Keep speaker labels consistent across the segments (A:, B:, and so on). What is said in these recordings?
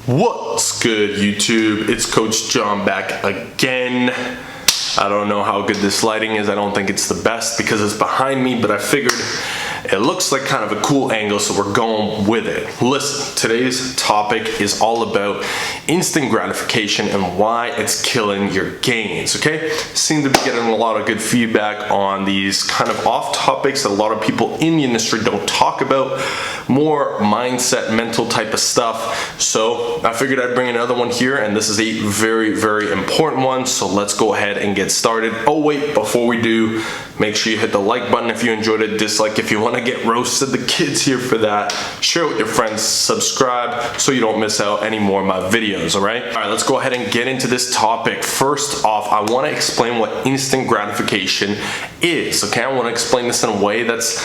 A: What's good, YouTube? It's Coach John back again. I don't know how good this lighting is. I don't think it's the best because it's behind me, but I figured it looks like kind of a cool angle, so we're going with it. Listen, today's topic is all about instant gratification and why it's killing your gains, okay? Seem to be getting a lot of good feedback on these kind of off topics that a lot of people in the industry don't talk about, more mindset, mental type of stuff. So I figured I'd bring another one here, and this is a very, very important one. So let's go ahead and get started. Oh wait, before we do, make sure you hit the like button if you enjoyed it, dislike if you want to get roasted. The kids here for that. Share it with your friends, subscribe so you don't miss out any more of my videos, all right? All right, let's go ahead and get into this topic. First off, I want to explain what instant gratification is, okay? I want to explain this in a way that's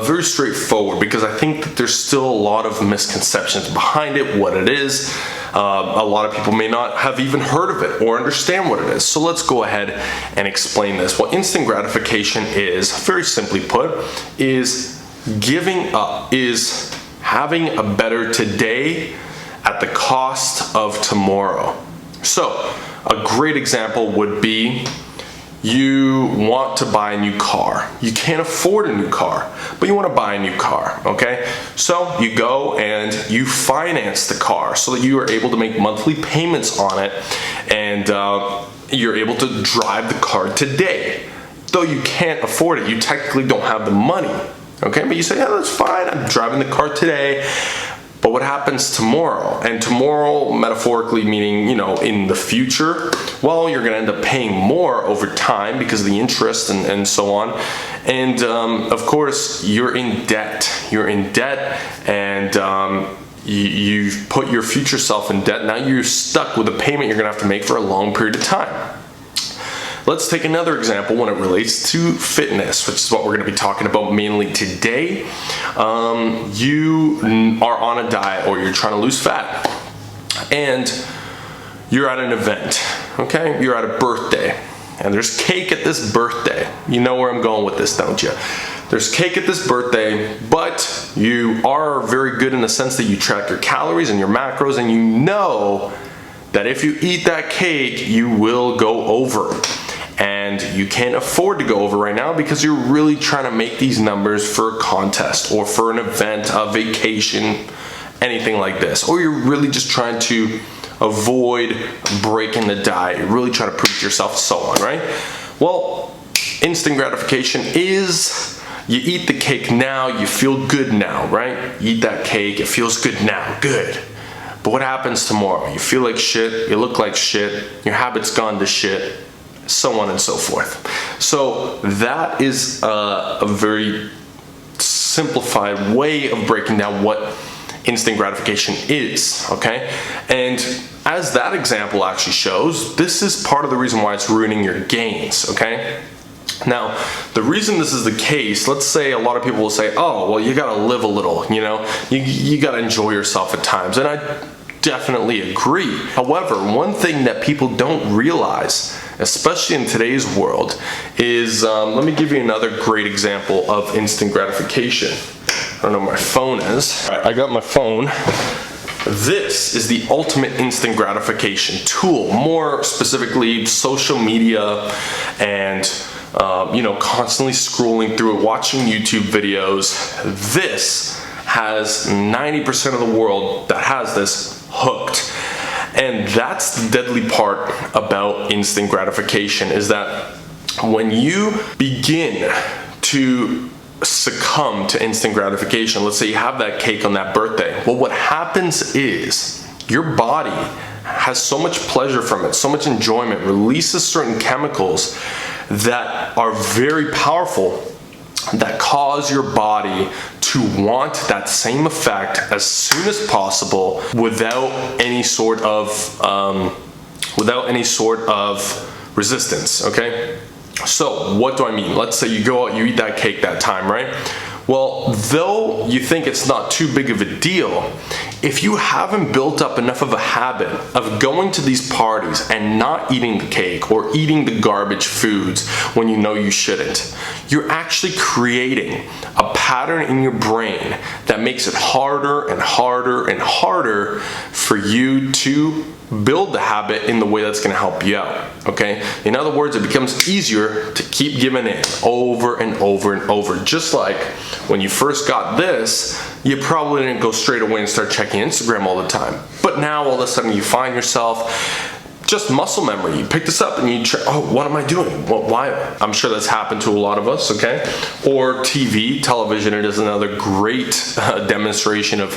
A: very straightforward because I think that there's still a lot of misconceptions behind it, what it is. A lot of people may not have even heard of it or understand what it is. So let's go ahead and explain this. What instant gratification is, very simply put, is giving up, is having a better today at the cost of tomorrow. So a great example would be you want to buy a new car. You can't afford a new car, but you want to buy a new car, okay? So you go and you finance the car so that you are able to make monthly payments on it, and you're able to drive the car today. Though you can't afford it, you technically don't have the money, okay? But you say, yeah, that's fine, I'm driving the car today. But what happens tomorrow? And tomorrow, metaphorically meaning, you know, in the future, well, you're gonna end up paying more over time because of the interest and so on. And of course, you're in debt. You're in debt, and you've put your future self in debt. Now you're stuck with a payment you're gonna have to make for a long period of time. Let's take another example when it relates to fitness, which is what we're going to be talking about mainly today. You are on a diet or you're trying to lose fat, and you're at an event, okay? You're at a birthday, and there's cake at this birthday. You know where I'm going with this, don't you? There's cake at this birthday, but you are very good in the sense that you track your calories and your macros, and you know that if you eat that cake, you will go over. And you can't afford to go over right now because you're really trying to make these numbers for a contest or for an event, a vacation, anything like this. Or you're really just trying to avoid breaking the diet. You're really trying to prove to yourself, so on, right? Well, instant gratification is you eat the cake now, you feel good now, right? You eat that cake, it feels good now, good. But what happens tomorrow? You feel like shit, you look like shit, your habits gone to shit, so on and so forth. So that is a very simplified way of breaking down what instant gratification is, okay? And as that example actually shows, this is part of the reason why it's ruining your gains, okay? Now, the reason this is the case, let's say a lot of people will say, oh, well, you gotta live a little, you know? You gotta enjoy yourself at times, and I definitely agree. However, one thing that people don't realize, especially in today's world, is, let me give you another great example of instant gratification. I don't know where my phone is. I got my phone. This is the ultimate instant gratification tool, more specifically social media and you know, constantly scrolling through it, watching YouTube videos. This has 90% of the world that has this hooked. And that's the deadly part about instant gratification, is that when you begin to succumb to instant gratification, let's say you have that cake on that birthday, well, what happens is your body has so much pleasure from it, so much enjoyment, releases certain chemicals that are very powerful, that cause your body to want that same effect as soon as possible without any sort of resistance, okay? So what do I mean? Let's say you go out, you eat that cake that time, right? Well, though you think it's not too big of a deal, if you haven't built up enough of a habit of going to these parties and not eating the cake or eating the garbage foods when you know you shouldn't, you're actually creating a pattern in your brain that makes it harder and harder and harder for you to build the habit in the way that's going to help you out, okay? In other words, it becomes easier to keep giving in over and over and over. Just like when you first got this, you probably didn't go straight away and start checking Instagram all the time. But now all of a sudden you find yourself just muscle memory. You pick this up and you check, oh, what am I doing? Why? I'm sure that's happened to a lot of us, okay? Or television, it is another great demonstration of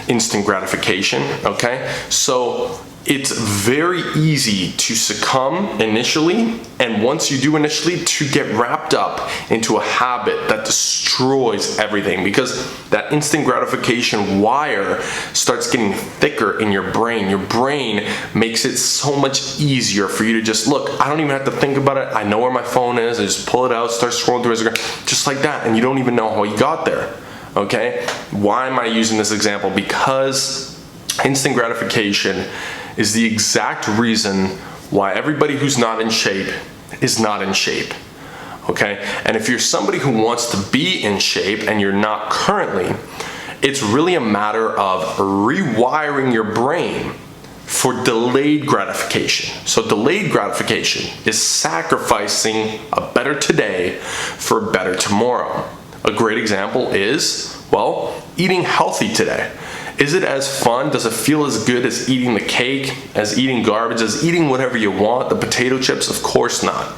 A: instant gratification, okay? So it's very easy to succumb initially, and once you do initially, to get wrapped up into a habit that destroys everything, because that instant gratification wire starts getting thicker in your brain. Your brain makes it so much easier for you to just, look, I don't even have to think about it. I know where my phone is. I just pull it out, start scrolling through Instagram, just like that, and you don't even know how you got there, okay? Why am I using this example? Because instant gratification is the exact reason why everybody who's not in shape is not in shape, okay? And if you're somebody who wants to be in shape and you're not currently, it's really a matter of rewiring your brain for delayed gratification. So delayed gratification is sacrificing a better today for a better tomorrow. A great example is, well, eating healthy today. Is it as fun? Does it feel as good as eating the cake, as eating garbage, as eating whatever you want, the potato chips? Of course not.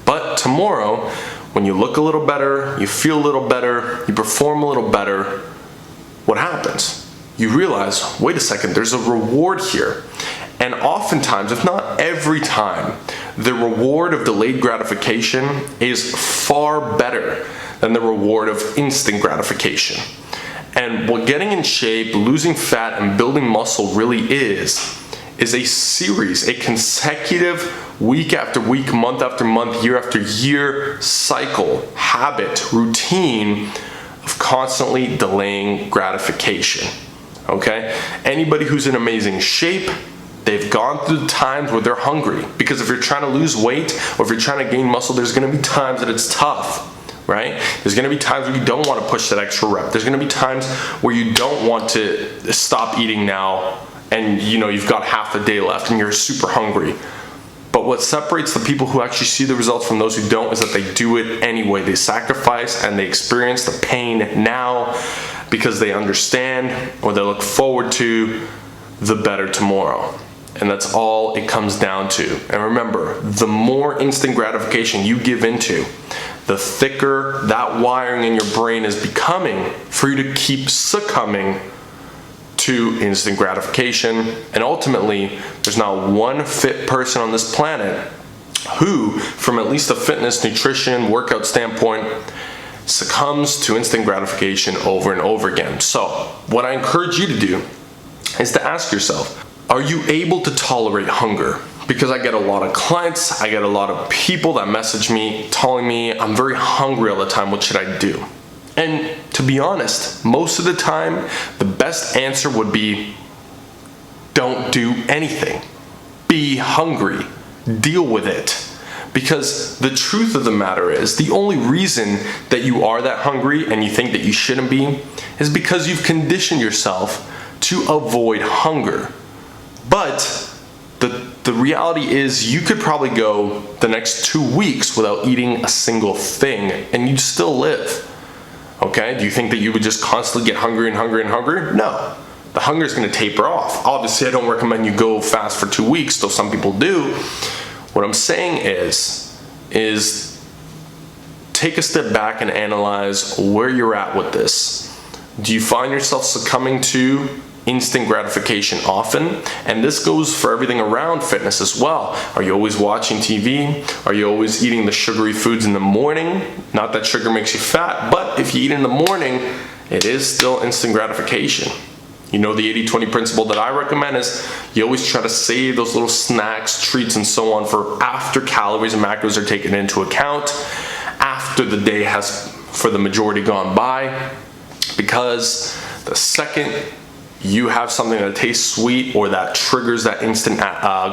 A: But tomorrow, when you look a little better, you feel a little better, you perform a little better, what happens? You realize, wait a second, there's a reward here. And oftentimes, if not every time, the reward of delayed gratification is far better than the reward of instant gratification. And what getting in shape, losing fat, and building muscle really is a series, a consecutive week after week, month after month, year after year cycle, habit, routine of constantly delaying gratification, okay? Anybody who's in amazing shape, they've gone through the times where they're hungry. Because if you're trying to lose weight or if you're trying to gain muscle, there's gonna be times that it's tough. Right? There's gonna be times where you don't want to push that extra rep. There's gonna be times where you don't want to stop eating now and you've got half the day left and you're super hungry. But what separates the people who actually see the results from those who don't is that they do it anyway. They sacrifice and they experience the pain now because they understand or they look forward to the better tomorrow. And that's all it comes down to. And remember, the more instant gratification you give into, the thicker that wiring in your brain is becoming for you to keep succumbing to instant gratification. And ultimately, there's not one fit person on this planet who, from at least a fitness, nutrition, workout standpoint, succumbs to instant gratification over and over again. So, what I encourage you to do is to ask yourself, are you able to tolerate hunger? Because I get a lot of clients, I get a lot of people that message me telling me I'm very hungry all the time, what should I do? And to be honest, most of the time, the best answer would be, don't do anything. Be hungry, deal with it. Because the truth of the matter is, the only reason that you are that hungry and you think that you shouldn't be is because you've conditioned yourself to avoid hunger. But the reality is you could probably go the next 2 weeks without eating a single thing and you'd still live. Okay? Do you think that you would just constantly get hungry and hungry and hungry? No. The hunger is going to taper off. Obviously, I don't recommend you go fast for 2 weeks, though some people do. What I'm saying is take a step back and analyze where you're at with this. Do you find yourself succumbing to instant gratification often? And this goes for everything around fitness as well. Are you always watching TV? Are you always eating the sugary foods in the morning? Not that sugar makes you fat, but if you eat in the morning, it is still instant gratification. You know, the 80-20 principle that I recommend is you always try to save those little snacks, treats, and so on for after calories and macros are taken into account, after the day has, for the majority, gone by. Because the second you have something that tastes sweet or that triggers that instant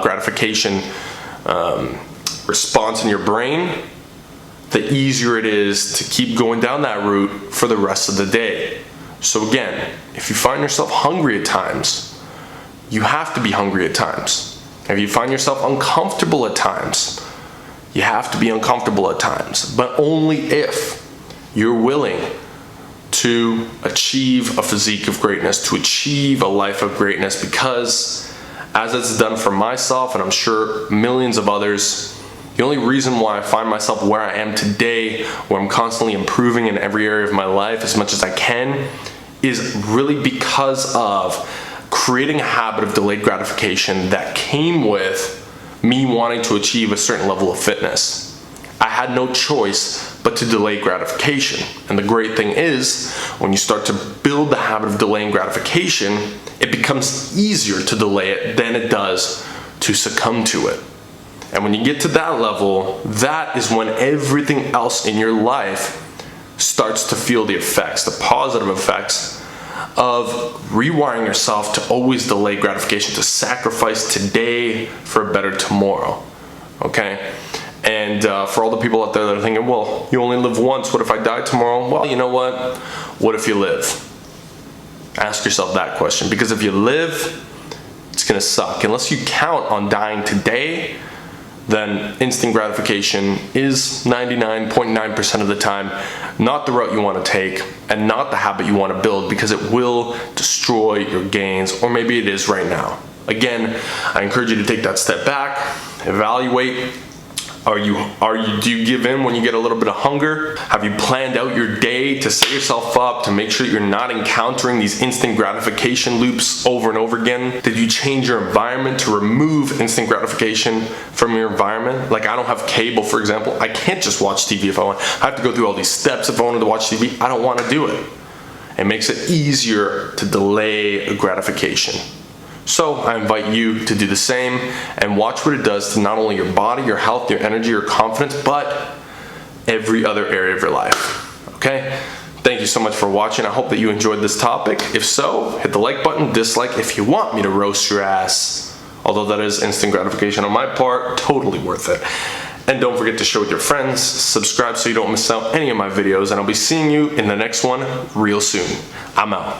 A: gratification response in your brain, the easier it is to keep going down that route for the rest of the day. So again, if you find yourself hungry at times, you have to be hungry at times. If you find yourself uncomfortable at times, you have to be uncomfortable at times, but only if you're willing to achieve a physique of greatness, to achieve a life of greatness, because as it's done for myself, and I'm sure millions of others, the only reason why I find myself where I am today, where I'm constantly improving in every area of my life as much as I can, is really because of creating a habit of delayed gratification that came with me wanting to achieve a certain level of fitness. I had no choice but to delay gratification. And the great thing is, when you start to build the habit of delaying gratification, it becomes easier to delay it than it does to succumb to it. And when you get to that level, that is when everything else in your life starts to feel the effects, the positive effects of rewiring yourself to always delay gratification, to sacrifice today for a better tomorrow, okay? And for all the people out there that are thinking, well, you only live once, what if I die tomorrow? Well, you know what if you live? Ask yourself that question, because if you live, it's gonna suck. Unless you count on dying today, then instant gratification is 99.9% of the time not the route you want to take and not the habit you want to build, because it will destroy your gains, or maybe it is right now. Again, I encourage you to take that step back, evaluate. Do you give in when you get a little bit of hunger? Have you planned out your day to set yourself up to make sure you're not encountering these instant gratification loops over and over again? Did you change your environment to remove instant gratification from your environment? Like, I don't have cable, for example. I can't just watch TV if I want. I have to go through all these steps if I wanted to watch TV. I don't want to do it. It makes it easier to delay gratification. So I invite you to do the same and watch what it does to not only your body, your health, your energy, your confidence, but every other area of your life, okay? Thank you so much for watching. I hope that you enjoyed this topic. If so, hit the like button, dislike if you want me to roast your ass. Although that is instant gratification on my part, totally worth it. And don't forget to share with your friends, subscribe so you don't miss out any of my videos, and I'll be seeing you in the next one real soon. I'm out.